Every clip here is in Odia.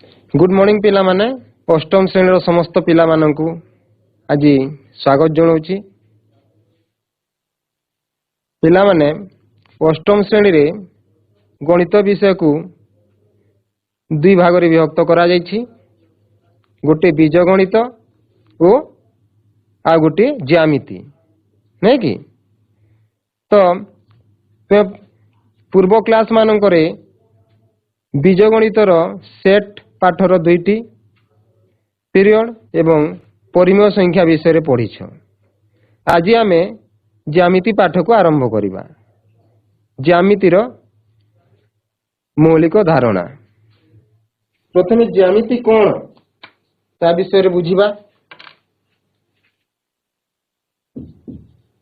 गुड मॉर्निंग पिला माने अष्टम श्रेणी समस्त पिला माननकु आज स्वागत जनाऊँगी। पिला माने अष्टम श्रेणी रे गणित विषय को दुई भाग रे विभक्त करा जायछि। गोटे बीज गणित और आ गोटे ज्यामिति नहीं कि तो पूर्व क्लास मानकरे बीज गणितर सेट पाठर दुईटी पीरियड एवं परिमेय संख्या विषय पढ़ीछ। आज आमे ज्यामिति पाठ को आरंभ करिबा। ज्यामितिर मौलिक धारणा प्रथमे ज्यामिति कौन ता विषय बुझिबा।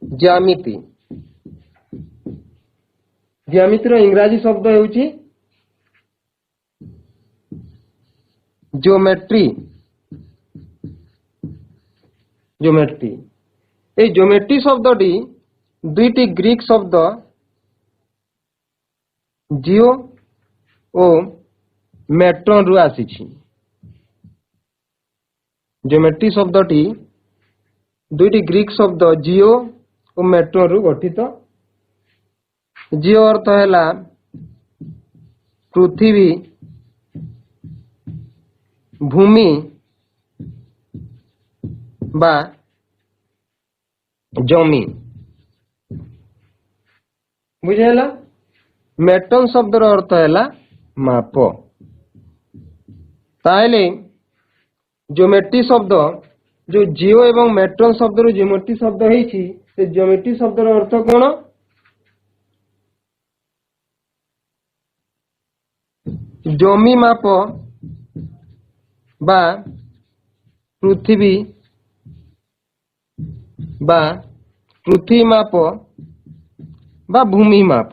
ज्यामिति ज्यामितिर इंग्राजी शब्द हेउची ज्योमेट्री। ज्योमेट्री ए ज्योमेट्री शब्दटी दुईटी ग्रीक शब्द जिओ और मेट्रन रु आसीछि। ज्योमेट्री शब्दटी दुईटी ग्रीक शब्द जिओ और मेट्रन रु गठित। जिओ अर्थ हैला पृथ्वी भूमि बा जमी बुझेला। मेट्रन शब्दर अर्थ हैला माप। ताहले ज्योमेट्री शब्द जो जिओ एवं मेट्रन शब्द रो ज्योमेट्री शब्द हेछि से ज्योमेट्री शब्दर अर्थ कोन? जमी माप बा पृथ्वी बा पृथ्वी माप बा भूमि माप।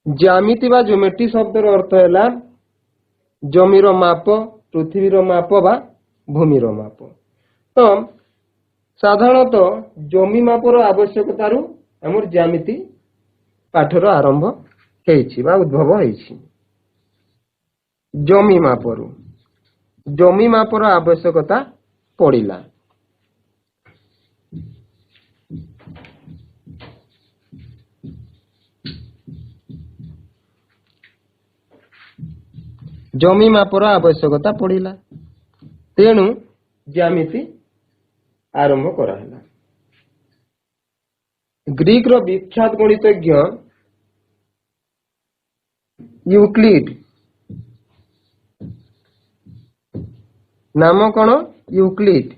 ज्यामिति बा ज्योमेट्री शब्दर अर्थ हैला जमीर माप, पृथ्वीर माप बा भूमिर माप। तो साधारणतः जमी मापर आवश्यकता रु हमर ज्यामिति पाठर आरंभ हेछि बा उद्भव हेछि। जमी मापरू जमी मापर आवश्यकता पड़िला। जमी मापर आवश्यकता पड़िला तेणु ज्यामिति आरंभ कराला। ग्रीक रो विख्यात गणितज्ञ यूक्लिड नाम कौन? यूक्लिड।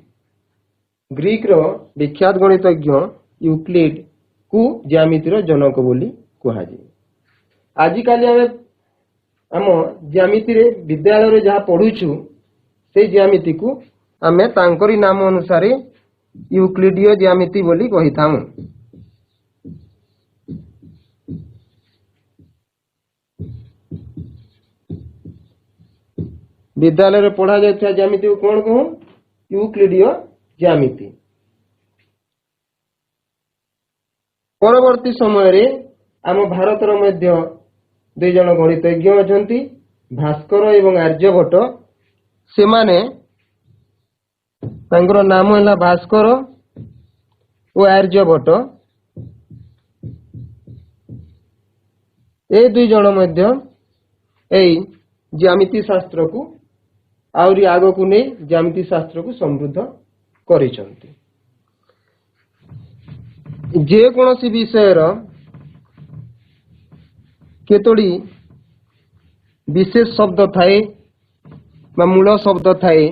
ग्रीक रो विख्यात गणितज्ञ यूक्लिड को ज्यामितिर जनक बोली कहा जाए। आजिकाली आम ज्यामिति रे विद्यालय रे जहाँ पढ़ुछु से ज्यामिति को आमे तांकरी नाम अनुसार यूक्लिडीय ज्यामिति बोली कही थाऊ। विद्यालय रे पढ़ा जाता ज्यामिति को कौन कहूं? यूक्लिडीय ज्यामिति। परवर्ती समय रे आम भारतर मध्य दुई जन गणितज्ञ अछंती भास्कर एवं आर्यभट्ट। से माने तांकर नाम है भास्कर और आर्यभट्ट। ए दुई जन मध्य एई ज्यामिति शास्त्र को आउरी आगो को नहीं ज्यामिति शास्त्र को समृद्ध करिसंती। जे कोनोसी विषयर केतोड़ी विशेष शब्द थाए बा मूल शब्द थाए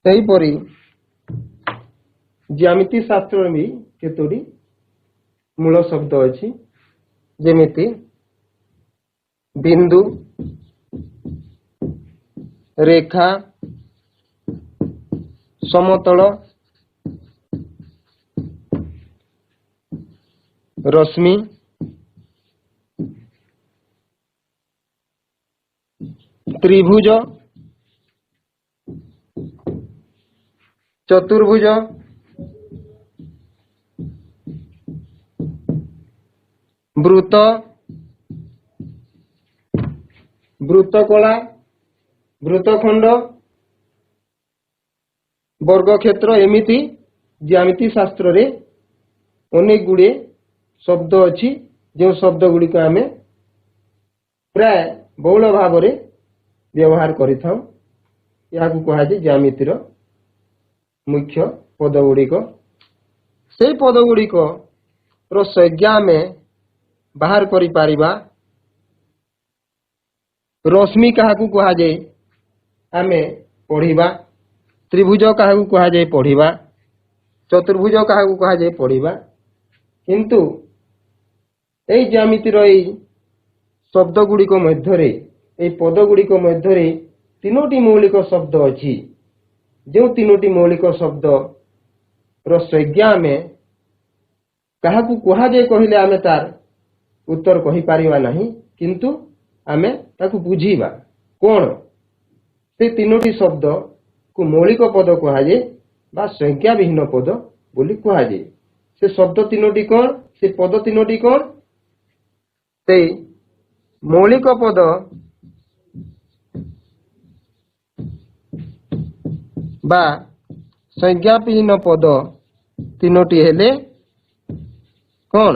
सेहीपरि ज्यामिति शास्त्र भी केतोड़ी मूल शब्द अछि। जेमिति बिंदु, रेखा, समतल, रश्मि, त्रिभुज, चतुर्भुज, ବୃତ, ବୃତ୍ତକଳା, ବୃତ୍ତଖଣ୍ଡ, ବର୍ଗକ୍ଷେତ୍ର ଏମିତି ଜ୍ୟାମିତି ଶାସ୍ତ୍ରରେ ଅନେକ ଗୁଡ଼ିଏ ଶବ୍ଦ ଅଛି ଯେଉଁ ଶବ୍ଦ ଗୁଡ଼ିକ ଆମେ ପ୍ରାୟ ବହୁଳ ଭାବରେ ବ୍ୟବହାର କରିଥାଉ। ଏହାକୁ କୁହାଯାଏ ଜ୍ୟାମିତିର ମୁଖ୍ୟ ପଦ ଗୁଡ଼ିକ। ସେହି ପଦ ଗୁଡ଼ିକର ସଂଜ୍ଞା ଆମେ ବାହାର କରିପାରିବା। ରଶ୍ମି କାହାକୁ କୁହାଯାଏ ଆମେ ପଢ଼ିବା। ତ୍ରିଭୁଜ କାହାକୁ କୁହାଯାଏ ପଢ଼ିବା। ଚତୁର୍ଭୁଜ କାହାକୁ କୁହାଯାଏ ପଢ଼ିବା। କିନ୍ତୁ ଏହି ଜ୍ୟାମିତିର ଏହି ଶବ୍ଦ ଗୁଡ଼ିକ ମଧ୍ୟରେ, ଏହି ପଦ ଗୁଡ଼ିକ ମଧ୍ୟରେ ତିନୋଟି ମୌଳିକ ଶବ୍ଦ ଅଛି। ଯେଉଁ ତିନୋଟି ମୌଳିକ ଶବ୍ଦର ସଂଜ୍ଞା ଆମେ କାହାକୁ କୁହାଯାଏ କହିଲେ ଆମେ ତାର ଉତ୍ତର କହିପାରିବା ନାହିଁ, କିନ୍ତୁ ଆମେ ତାକୁ ବୁଝିବା କ'ଣ ସେ ତିନୋଟି ଶବ୍ଦକୁ ମୌଳିକ ପଦ କୁହାଯାଏ ବା ସଂଜ୍ଞା ବିହୀନ ପଦ ବୋଲି କୁହାଯାଏ। ସେ ଶବ୍ଦ ତିନୋଟି କ'ଣ, ସେ ପଦ ତିନୋଟି କ'ଣ? ସେଇ ମୌଳିକ ପଦ ବା ସଂଜ୍ଞା ବିହୀନ ପଦ ତିନୋଟି ହେଲେ କ'ଣ?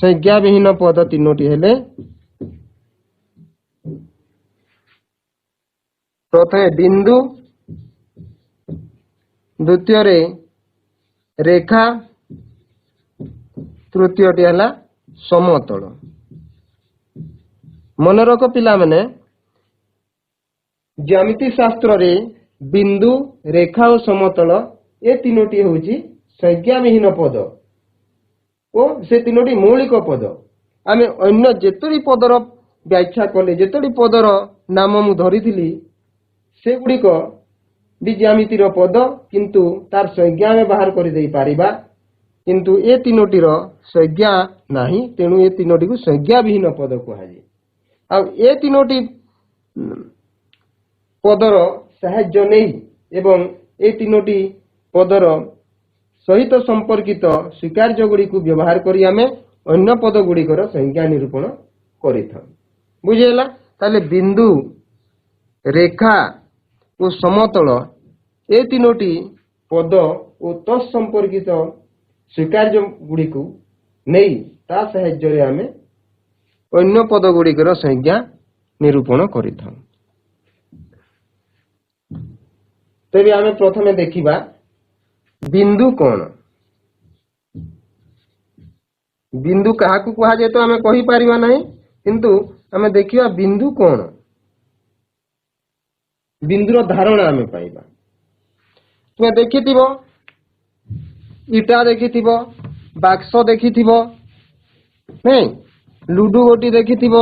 ସଂଜ୍ଞା ବିହୀନ ପଦ ତିନୋଟି ହେଲେ ପ୍ରଥମେ ବିନ୍ଦୁ, ଦ୍ୱିତୀୟରେ ରେଖା, ତୃତୀୟଟି ହେଲା ସମତଳ। ମନେ ରଖ ପିଲାମାନେ, ଜ୍ୟାମିତି ଶାସ୍ତ୍ରରେ ବିନ୍ଦୁ, ରେଖା ଓ ସମତଳ ଏ ତିନୋଟି ହେଉଛି ସଂଜ୍ଞା ବିହୀନ ପଦ ଓ ସେ ତିନୋଟି ମୌଳିକ ପଦ। ଆମେ ଅନ୍ୟ ଯେତୋଟି ପଦର ବ୍ୟାଖ୍ୟା କଲେ, ଯେତୋଟି ପଦର ନାମ ମୁଁ ଧରିଥିଲି ସେଗୁଡ଼ିକ ବି ଜ୍ୟାମିତିର ପଦ, କିନ୍ତୁ ତାର ସଂଜ୍ଞା ଆମେ ବାହାର କରିଦେଇପାରିବା। କିନ୍ତୁ ଏ ତିନୋଟିର ସଂଜ୍ଞା ନାହିଁ, ତେଣୁ ଏ ତିନୋଟିକୁ ସଂଜ୍ଞା ବିହୀନ ପଦ କୁହାଯାଏ। ଆଉ ଏ ତିନୋଟି ପଦର ସାହାଯ୍ୟ ନେଇ ଏବଂ ଏ ତିନୋଟି ପଦର ସହିତ ସମ୍ପର୍କିତ ସ୍ୱୀକାର୍ଯ୍ୟ ଗୁଡ଼ିକୁ ବ୍ୟବହାର କରି ଆମେ ଅନ୍ୟ ପଦ ଗୁଡ଼ିକର ସଂଜ୍ଞା ନିରୂପଣ କରିଥାଉ। ବୁଝିହେଲା? ତାହେଲେ ବିନ୍ଦୁ, ରେଖା ଓ ସମତଳ ଏ ତିନୋଟି ପଦ ଓ ତତ୍ ସମ୍ପର୍କିତ ସ୍ୱୀକାର୍ଯ୍ୟ ଗୁଡ଼ିକୁ ନେଇ ତା ସାହାଯ୍ୟରେ ଆମେ ଅନ୍ୟ ପଦ ଗୁଡ଼ିକର ସଂଜ୍ଞା ନିରୂପଣ କରିଥାଉ। ତେବେ ଆମେ ପ୍ରଥମେ ଦେଖିବା ବିନ୍ଦୁ କ'ଣ? ବିନ୍ଦୁ କାହାକୁ କୁହାଯାଏ ତ ଆମେ କହିପାରିବା ନାହିଁ, କିନ୍ତୁ ଆମେ ଦେଖିବା ବିନ୍ଦୁ କ'ଣ। ବିନ୍ଦୁର ଧାରଣା ଆମେ ପାଇବା। ତୁମେ ଦେଖିଥିବ, ଇଟା ଦେଖିଥିବ, ବାକ୍ସ ଦେଖିଥିବ, ନାଇଁ, ଲୁଡୁ ଗୋଟି ଦେଖିଥିବ।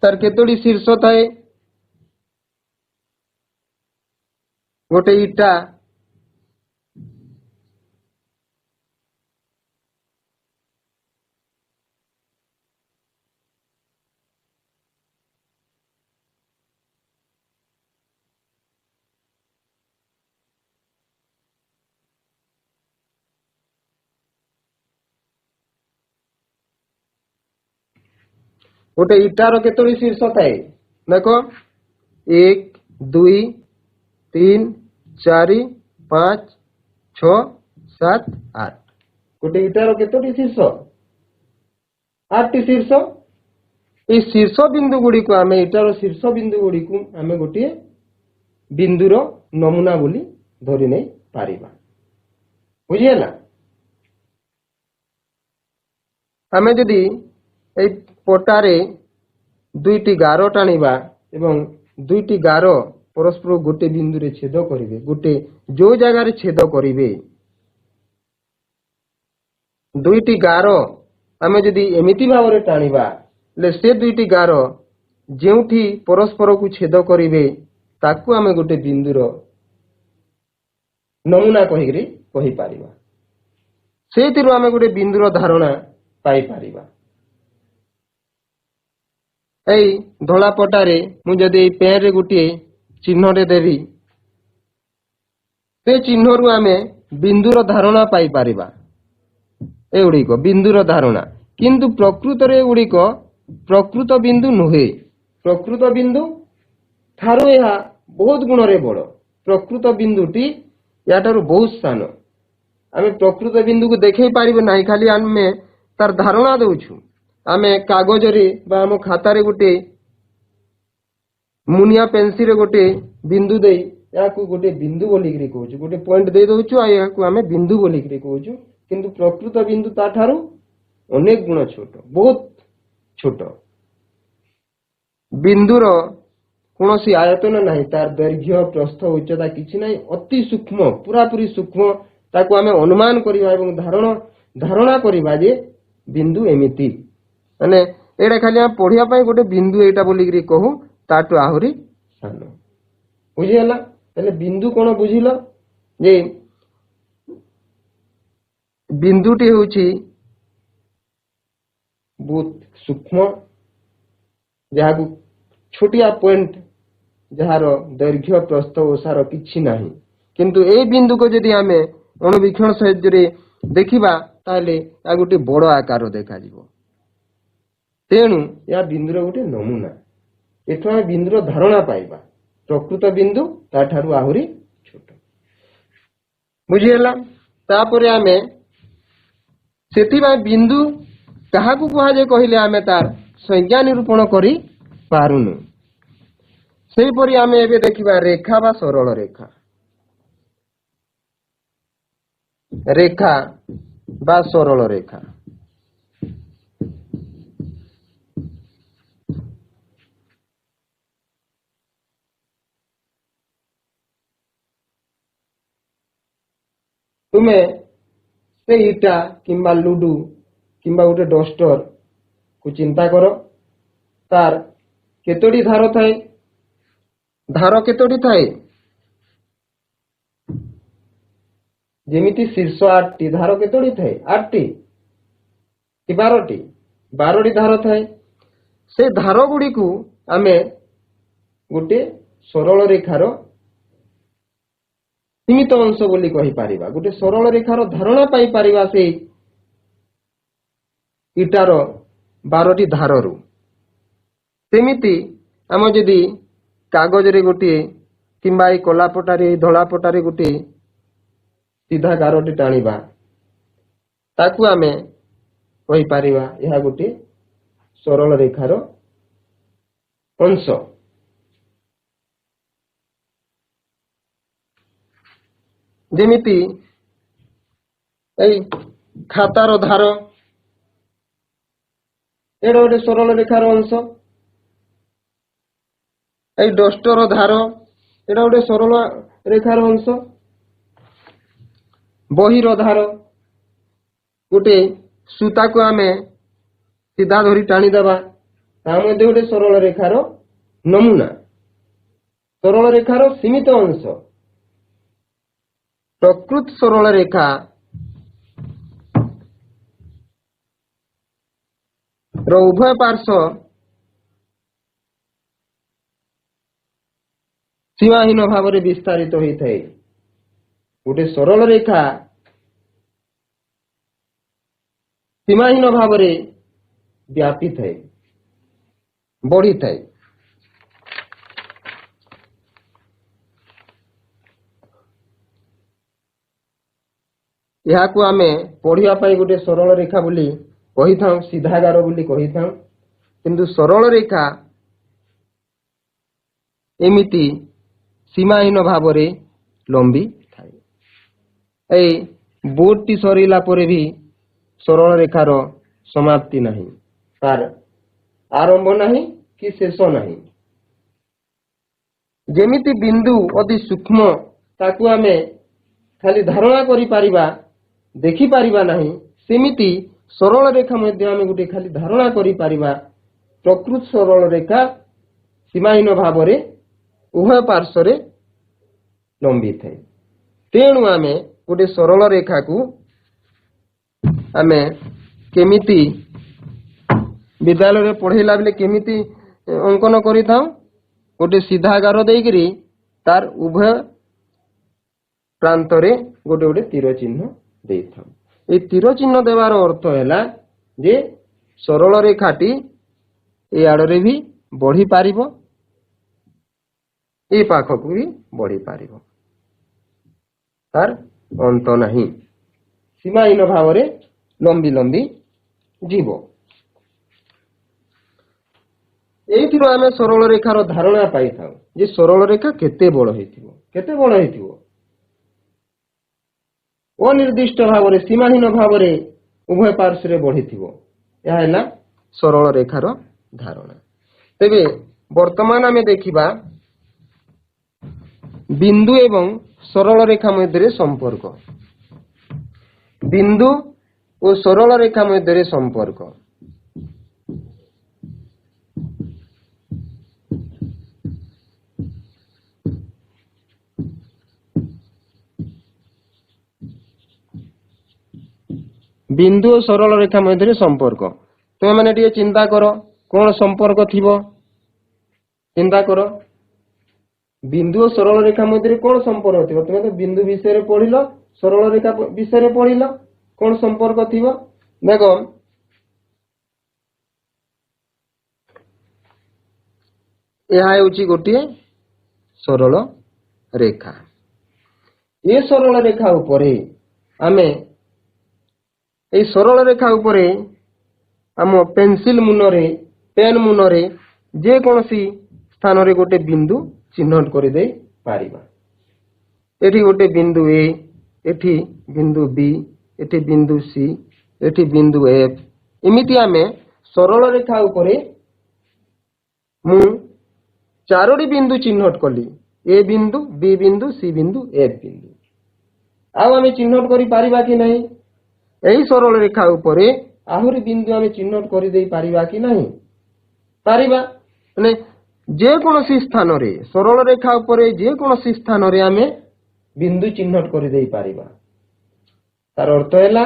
ତାର କେତୋଟି ଶୀର୍ଷ ଥାଏ? ଗୋଟେ ଇଟା ଗୋଟେ ଇଟାର କେତୋଟି ଶୀର୍ଷ ଥାଏ? ଦେଖ, 1, 2, 3, 4, 5, 6, 7, 8। ଗୋଟେ ଇଟାର କେତୋଟି ଶୀର୍ଷ? 8ଟି ଶୀର୍ଷ। এই ଶୀର୍ଷ ବିନ୍ଦୁ ଗୁଡ଼ିକୁ ଆମେ, ଇଟାର ଶୀର୍ଷ ବିନ୍ଦୁ ଗୁଡ଼ିକୁ ଆମେ ଗୋଟିଏ ବିନ୍ଦୁର ନମୁନା ବୋଲି ଧରି ନେଇ ପାରିବା। ବୁଝିହେଲା? ଆମେ ଯଦି এই ପଟାରେ ଦୁଇଟି ଗାର ଟାଣିବା ଏବଂ ଦୁଇଟି ଗାର ପରସ୍ପର ଗୋଟେ ବିନ୍ଦୁରେ ଛେଦ କରିବେ, ଗୋଟେ ଯୋଉ ଜାଗାରେ ଛେଦ କରିବେ, ଦୁଇଟି ଗାର ଆମେ ଯଦି ଏମିତି ଭାବରେ ଟାଣିବା, ହେଲେ ସେ ଦୁଇଟି ଗାର ଯେଉଁଠି ପରସ୍ପରକୁ ଛେଦ କରିବେ ତାକୁ ଆମେ ଗୋଟେ ବିନ୍ଦୁର ନମୁନା କହିକିରି କହିପାରିବା। ସେଇଥିରୁ ଆମେ ଗୋଟେ ବିନ୍ଦୁର ଧାରଣା ପାଇପାରିବା। এই ଧଳା ପଟାରେ ମୁଁ ଯଦି ଏଇ ପେନରେ ଗୋଟିଏ ଚିହ୍ନଟେ ଦେବି, से चिन्हରୁ ଆମେ ବିନ୍ଦୁର ଧାରଣା ପାଇପାରିବା। ଏଗୁଡ଼ିକ ବିନ୍ଦୁର ଧାରଣା, କିନ୍ତୁ ପ୍ରକୃତରେ ଏଗୁଡ଼ିକ ପ୍ରକୃତ ବିନ୍ଦୁ ନୁହେଁ। ପ୍ରକୃତ ବିନ୍ଦୁ ଠାରୁ ଏହା ବହୁତ ଗୁଣରେ ବଡ଼। ପ୍ରକୃତ ବିନ୍ଦୁଟି ଏହାଠାରୁ ବହୁତ ସାନ। ଆମେ ପ୍ରକୃତ ବିନ୍ଦୁକୁ ଦେଖେଇ ପାରିବେ ନାହିଁ, ଖାଲି ଆମେ ତାର ଧାରଣା ଦେଉଛୁ। ଆମେ କାଗଜରେ ବା ଆମ ଖାତାରେ ଗୋଟେ ମୁନିଆ ପେନ୍ସିଲରେ ଗୋଟେ ବିନ୍ଦୁ ଦେଇ ଏହାକୁ ଗୋଟେ ବିନ୍ଦୁ ବୋଲିକିରି କହୁଛୁ, ଗୋଟେ ପଏଣ୍ଟ ଦେଇ ଦେଉଛୁ, ଆଉ ଏହାକୁ ଆମେ ବିନ୍ଦୁ ବୋଲିକିରି କହୁଛୁ। କିନ୍ତୁ ପ୍ରକୃତ ବିନ୍ଦୁ ତାଠାରୁ ଅନେକ ଗୁଣ ଛୋଟ, ବହୁତ ଛୋଟ। ବିନ୍ଦୁର କୌଣସି ଆୟତନ ନାହିଁ, ତାର ଦୈର୍ଘ୍ୟ ପ୍ରସ୍ଥ ଉଚ୍ଚତା କିଛି ନାହିଁ, ଅତି ସୂକ୍ଷ୍ମ, ପୁରାପୁରି ସୂକ୍ଷ୍ମ। ତାକୁ ଆମେ ଅନୁମାନ କରିବା ଏବଂ ଧାରଣା କରିବା ଯେ ବିନ୍ଦୁ ଏମିତି, ମାନେ ଏଇଟା ଖାଲି ଆମେ ପଢିବା ପାଇଁ ଗୋଟେ ବିନ୍ଦୁ ଏଇଟା ବୋଲିକିରି କହୁ, ତାଠୁ ଆହୁରି ସାନ। ବୁଝିଗଲା? ତାହେଲେ ବିନ୍ଦୁ କଣ ବୁଝିଲ? ଯେ ବିନ୍ଦୁଟି ହେଉଛି ବହୁତ ସୂକ୍ଷ୍ମ, ଯାହାକୁ ଛୋଟିଆ ପଏଣ୍ଟ, ଯାହାର ଦୈର୍ଘ୍ୟ ପ୍ରସ୍ଥ ଓସାର କିଛି ନାହିଁ। କିନ୍ତୁ ଏଇ ବିନ୍ଦୁକୁ ଯଦି ଆମେ ଅଣୁବୀକ୍ଷଣ ସାହାଯ୍ୟରେ ଦେଖିବା ତାହେଲେ ଏହା ଗୋଟେ ବଡ଼ ଆକାର ଦେଖାଯିବ। ତେଣୁ ଏହା ବିନ୍ଦୁର ଗୋଟେ ନମୁନା। ଏଠୁ ଆମେ ବିନ୍ଦୁର ଧାରଣା ପାଇବା, ପ୍ରକୃତ ବିନ୍ଦୁ ତାଠାରୁ ଆହୁରି ଛୋଟ। ବୁଝିହେଲା? ତାପରେ ଆମେ ସେଥିପାଇଁ ବିନ୍ଦୁ କାହାକୁ କୁହାଯାଏ କହିଲେ ଆମେ ତାର ସଂଜ୍ଞା ନିରୂପଣ କରି ପାରୁନୁ। ସେହିପରି ଆମେ ଏବେ ଦେଖିବା ରେଖା ବା ସରଳ ରେଖା। ରେଖା ବା ସରଳ ରେଖା। ତୁମେ ସେ ଇଟା କିମ୍ବା ଲୁଡୁ କିମ୍ବା ଗୋଟେ ଡଷ୍ଟର କୁ ଚିନ୍ତା କର। ତାର କେତୋଟି ଧାର ଥାଏ? ଧାର କେତୋଟି ଥାଏ? ଯେମିତି ଶୀର୍ଷ 8ଟି, ଧାର କେତୋଟି ଥାଏ? 8ଟି କି 12ଟି? 12ଟି ଧାର ଥାଏ। ସେ ଧାର ଗୁଡ଼ିକୁ ଆମେ ଗୋଟେ ସରଳ ରେଖାର ସୀମିତ ଅଂଶ ବୋଲି କହିପାରିବା। ଗୋଟେ ସରଳ ରେଖାର ଧାରଣା ପାଇପାରିବା ସେଇ ଇଟାର 12ଟି ଧାରରୁ। ସେମିତି ଆମେ ଯଦି କାଗଜରେ ଗୋଟିଏ କିମ୍ବା ଏଇ କଳାପଟାରେ ଧଳା ପଟାରେ ଗୋଟିଏ ସିଧା ଗାରଟି ଟାଣିବା, ତାକୁ ଆମେ କହିପାରିବା ଏହା ଗୋଟିଏ ସରଳ ରେଖାର ଅଂଶ। ଯେମିତି ଏଇ ଖାତାର ଧାର, ଏଇଟା ଗୋଟେ ସରଳ ରେଖାର ଅଂଶ। ଏଇ ଡଷ୍ଟର ଧାର, ଏଇଟା ଗୋଟେ ସରଳ ରେଖାର ଅଂଶ। ବହିର ଧାର, ଗୋଟେ ସୂତାକୁ ଆମେ ସିଧା ଧରି ଟାଣିଦେବା, ତା ମଧ୍ୟ ଗୋଟେ ସରଳ ରେଖାର ନମୁନା, ସରଳ ରେଖାର ସୀମିତ ଅଂଶ। ପ୍ରକୃତ ସରଳ ରେଖା ର ଉଭୟ ପାର୍ଶ୍ୱ ସୀମାହୀନ ଭାବରେ ବିସ୍ତାରିତ ହୋଇଥାଏ। ଗୋଟେ ସରଳ ରେଖା ସୀମାହୀନ ଭାବରେ ବ୍ୟାପିଥାଏ, ବଢିଥାଏ। ଏହାକୁ ଆମେ ପଢିବା ପାଇଁ ଗୋଟେ ସରଳ ରେଖା ବୋଲି କହିଥାଉ, ସିଧା ଗାର ବୋଲି କହିଥାଉ। କିନ୍ତୁ ସରଳ ରେଖା ଏମିତି ସୀମାହୀନ ଭାବରେ ଲମ୍ବି ଥାଏ। ଏଇ ବୋର୍ଡଟି ସରିଲା ପରେ ବି ସରଳ ରେଖାର ସମାପ୍ତି ନାହିଁ, ତାର ଆରମ୍ଭ ନାହିଁ କି ଶେଷ ନାହିଁ। ଯେମିତି ବିନ୍ଦୁ ଅତି ସୂକ୍ଷ୍ମ, ତାକୁ ଆମେ ଖାଲି ଧାରଣା କରିପାରିବା, ଦେଖିପାରିବା ନାହିଁ, ସେମିତି ସରଳ ରେଖା ମଧ୍ୟ ଆମେ ଗୋଟେ ଖାଲି ଧାରଣା କରିପାରିବା। ପ୍ରକୃତ ସରଳ ରେଖା ସୀମାହୀନ ଭାବରେ ଉଭୟ ପାର୍ଶ୍ୱରେ ଲମ୍ବିଥାଏ। ତେଣୁ ଆମେ ଗୋଟେ ସରଳ ରେଖାକୁ ଆମେ କେମିତି ବିଦ୍ୟାଳୟରେ ପଢେଇଲା ବେଳେ କେମିତି ଅଙ୍କନ କରିଥାଉ? ଗୋଟେ ସିଧା ଗାର ଦେଇକିରି ତାର ଉଭୟ ପ୍ରାନ୍ତରେ ଗୋଟେ ଗୋଟେ ତୀର ଚିହ୍ନ ଦେଇଥାଉ। এই ତୀର ଚିହ୍ନ ଦେବାର ଅର୍ଥ ହେଲା ଯେ ସରଳ ରେଖାଟି ଏ ଆଡ଼ରେ ବି ବଢି ପାରିବ, ଏ ପାଖକୁ ବି ବଢି ପାରିବ, ତାର ଅନ୍ତ ନାହିଁ, ସୀମାହୀନ ଭାବରେ ଲମ୍ବି ଲମ୍ବି ଯିବ। ଏଇଥିରୁ ଆମେ ସରଳ ରେଖାର ଧାରଣା ପାଇଥାଉ ଯେ ସରଳ ରେଖା କେତେ ବଡ଼ ହେଇଥିବ। କେତେ ବଡ଼ ହେଇଥିବ? ଅନିର୍ଦ୍ଦିଷ୍ଟ ଭାବରେ ସୀମାହୀନ ଭାବରେ ଉଭୟ ପାର୍ଶ୍ୱରେ ବଢିଥିବ। ଏହା ହେଲା ସରଳ ରେଖାର ଧାରଣା। ତେବେ ବର୍ତ୍ତମାନ ଆମେ ଦେଖିବା ବିନ୍ଦୁ ଏବଂ ସରଳ ରେଖା ମଧ୍ୟରେ ସମ୍ପର୍କ। ବିନ୍ଦୁ ଓ ସରଳ ରେଖା ମଧ୍ୟରେ ସମ୍ପର୍କ। ବିନ୍ଦୁ ଓ ସରଳ ରେଖା ମଧ୍ୟରେ ସମ୍ପର୍କ। ତୁମେ ମାନେ ଟିକେ ଚିନ୍ତା କର କଣ ସମ୍ପର୍କ ଥିବ? ଚିନ୍ତା କର ବିନ୍ଦୁ ଓ ସରଳ ରେଖା ମଧ୍ୟରେ କଣ ସମ୍ପର୍କ ଥିବ? ତୁମେ ତ ବିନ୍ଦୁ ବିଷୟରେ ପଢିଲ, ସରଳ ରେଖା ବିଷୟରେ ପଢିଲ, କଣ ସମ୍ପର୍କ ଥିବ? ଦେଖ ଏହା ହେଉଛି ଗୋଟିଏ ସରଳ ରେଖା। ଏ ସରଳ ରେଖା ଉପରେ ଆମେ এই ସରଳ ରେଖା ଉପରେ ଆମ ପେନସିଲ ମୁନରେ, ପେନ୍ ମୁନରେ ଯେକୌଣସି ସ୍ଥାନରେ ଗୋଟେ ବିନ୍ଦୁ ଚିହ୍ନଟ କରିଦେଇ ପାରିବା। ଏଠି ଗୋଟେ ବିନ୍ଦୁ ଏ, ଏଠି ବିନ୍ଦୁ ବି, ଏଠି ବିନ୍ଦୁ ସି, ଏଠି ବିନ୍ଦୁ ଏଫ। ଏମିତି ଆମେ ସରଳ ରେଖା ଉପରେ ମୁଁ ଚାରୋଟି ବିନ୍ଦୁ ଚିହ୍ନଟ କଲି, ଏ ବିନ୍ଦୁ, ବି ବିନ୍ଦୁ, ସି ବିନ୍ଦୁ, ଏଫ ବିନ୍ଦୁ। ଆଉ ଆମେ ଚିହ୍ନଟ କରିପାରିବା କି ନାହିଁ? ଏହି ସରଳ ରେଖା ଉପରେ ଆହୁରି ବିନ୍ଦୁ ଆମେ ଚିହ୍ନଟ କରିଦେଇ ପାରିବା କି ନାହିଁ? ପାରିବା। ମାନେ ଯେକୌଣସି ସ୍ଥାନରେ ସରଳ ରେଖା ଉପରେ ଯେକୌଣସି ସ୍ଥାନରେ ଆମେ ବିନ୍ଦୁ ଚିହ୍ନଟ କରିଦେଇ ପାରିବା। ତାର ଅର୍ଥ ହେଲା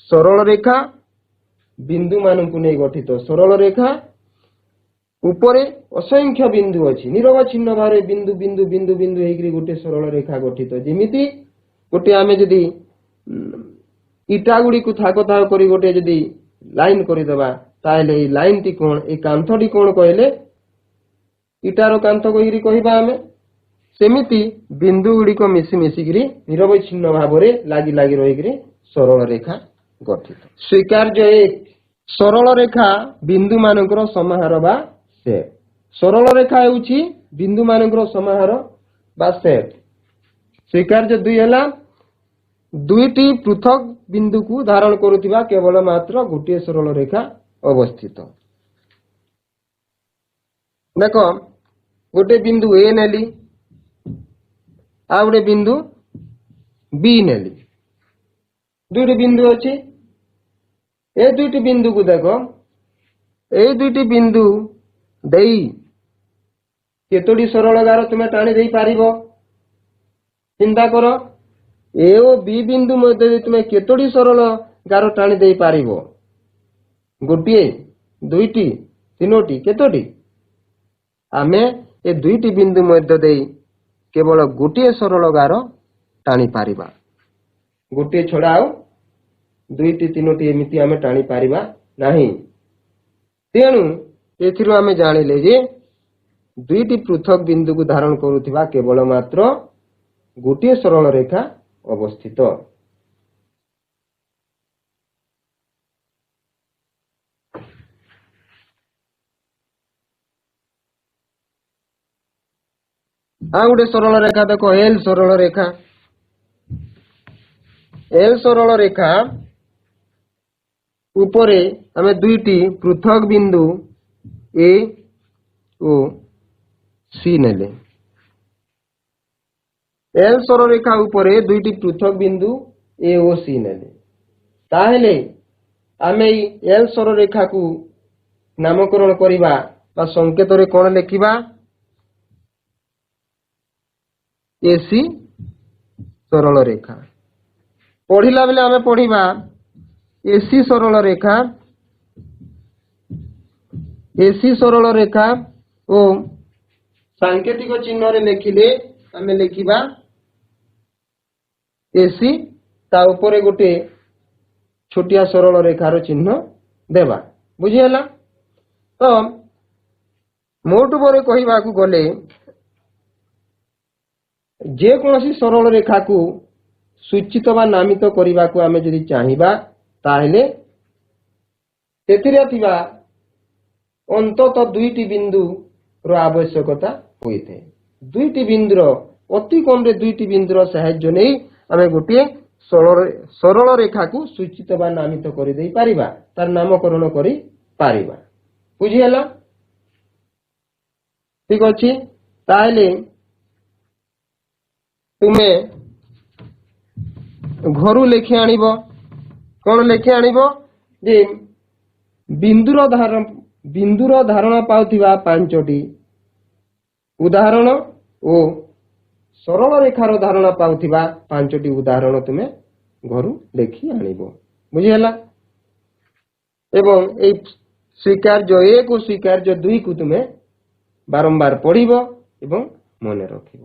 ସରଳ ରେଖା ବିନ୍ଦୁ ମାନଙ୍କୁ ନେଇ ଗଠିତ। ସରଳ ରେଖା ଉପରେ ଅସଂଖ୍ୟ ବିନ୍ଦୁ ଅଛି, ନିରବଚ୍ଛିନ୍ନ ଭାବରେ ବିନ୍ଦୁ ବିନ୍ଦୁ ବିନ୍ଦୁ ବିନ୍ଦୁ ହେଇକରି ଗୋଟେ ସରଳ ରେଖା ଗଠିତ। ଯେମିତି ଗୋଟେ ଆମେ ଯଦି ଇଟା ଗୁଡ଼ିକୁ ଥାକ ଥାକ କରି ଗୋଟେ ଯଦି ଲାଇନ କରିଦେବା, ତାହେଲେ ଏଇ ଲାଇନଟି କଣ, ଏଇ କାନ୍ଥଟି କଣ କହିଲେ ଇଟାର କାନ୍ଥ କହିକିରି କହିବା ଆମେ। ସେମିତି ବିନ୍ଦୁ ଗୁଡ଼ିକ ମିଶି ମିଶିକିରି ନିରବଚ୍ଛିନ୍ନ ଭାବରେ ଲାଗି ଲାଗି ରହିକିରି ସରଳ ରେଖା ଗଠିତ। ସ୍ୱୀକାର୍ଯ୍ୟ 1 ସରଳ ରେଖା ବିନ୍ଦୁ ମାନଙ୍କର ସମାହାର ବା ସେଟ୍। ସରଳ ରେଖା ହେଉଛି ବିନ୍ଦୁ ମାନଙ୍କର ସମାହାର ବା ସେଟ୍। ସ୍ୱୀକାର୍ଯ୍ୟ 2 ହେଲା ଦୁଇଟି ପୃଥକ ବିନ୍ଦୁକୁ ଧାରଣ କରୁଥିବା କେବଳ ମାତ୍ର ଗୋଟିଏ ସରଳ ରେଖା ଅବସ୍ଥିତ। ଦେଖ ଗୋଟେ ବିନ୍ଦୁ ଏ ନେଲି, ଆଉ ଗୋଟେ ବିନ୍ଦୁ ବି ନେଲି, ଦୁଇଟି ବିନ୍ଦୁ ଅଛି। ଏ ଦୁଇଟି ବିନ୍ଦୁକୁ ଦେଖ, এই ଦୁଇଟି ବିନ୍ଦୁ ଦେଇ କେତୋଟି ସରଳ ଗାର ତୁମେ ଟାଣି ଦେଇ ପାରିବ? ଚିନ୍ତା କର, ଏ ଓ ବି ବିନ୍ଦୁ ମଧ୍ୟରେ ତୁମେ କେତୋଟି ସରଳ ଗାର ଟାଣି ଦେଇ ପାରିବ? ଗୋଟିଏ, ଦୁଇଟି, ତିନୋଟି, କେତୋଟି? ଆମେ ଏ ଦୁଇଟି ବିନ୍ଦୁ ମଧ୍ୟ ଦେଇ କେବଳ ଗୋଟିଏ ସରଳ ଗାର ଟାଣି ପାରିବା। ଗୋଟିଏ ଛଡା ଆଉ ଦୁଇଟି, ତିନୋଟି ଏମିତି ଆମେ ଟାଣି ପାରିବା ନାହିଁ। ତେଣୁ ଏଥିରୁ ଆମେ ଜାଣିଲେ ଯେ ଦୁଇଟି ପୃଥକ ବିନ୍ଦୁକୁ ଧାରଣ କରୁଥିବା କେବଳ ମାତ୍ର ଗୋଟିଏ ସରଳ ରେଖା ଅବସ୍ଥିତ। ଆଉ ଗୋଟେ ସରଳ ରେଖା ଦେଖ, ଏଲ ସରଳ ରେଖା। ଏଲ ସରଳ ରେଖା ଉପରେ ଆମେ ଦୁଇଟି ପୃଥକ ବିନ୍ଦୁ ଏ ଓ ସି ନେଲେ। ଏଲ ସରଳ ରେଖା ଉପରେ ଦୁଇଟି ପୃଥକ ବିନ୍ଦୁ ଏ ଓ ସି ନେଲେ। ତାହେଲେ ଆମେ ଏଇ ଏଲ ସରଳ ରେଖାକୁ ନାମକରଣ କରିବା ବା ସଂକେତରେ କଣ ଲେଖିବା? ଏସି ସରଳ ରେଖା। ପଢିଲା ବେଳେ ଆମେ ପଢିବା ଏସି ସରଳ ରେଖା, ଏସି ସରଳ ରେଖା ଓ ସାଙ୍କେତିକ ଚିହ୍ନରେ ଲେଖିଲେ ଆମେ ଲେଖିବା एसी ता ऊपर गोटे छोटिया सरल रेखार चिन्ह देवा बुझीगला। तो मोट पर कहवाक गले जेकोसी सरल रेखा को सूचित बा नामित करने को आमे जदि चाहिबा ताहेले तेथिरे थिबा अंतत दुईटी बिंदु रो आवश्यकता होइथे। दुईटी बिंदुर अति कम रे दुईटी बिंदुर सहाय्य नहीं आमे गोटे सरल रेखा को सूचित बा नामित कर दे पारिबा तार नामकरण करि पारिबा बुझीगला। ठीक अछि ताहेले तुमे घरू लेखि आनिब कौन लेखि आनिब जे बिंदुर धारणा पाउथिबा पांचटी उदाहरण ओ सरल रेखार धारणा पाउथिबा पांचटी उदाहरण तुमे घरू लेखि आनिब बुझीगला। एवं ए स्वीकार्य 1 और स्वीकार्य 2 को तुमे बारंबार पढ़िब एवं मन रखिब।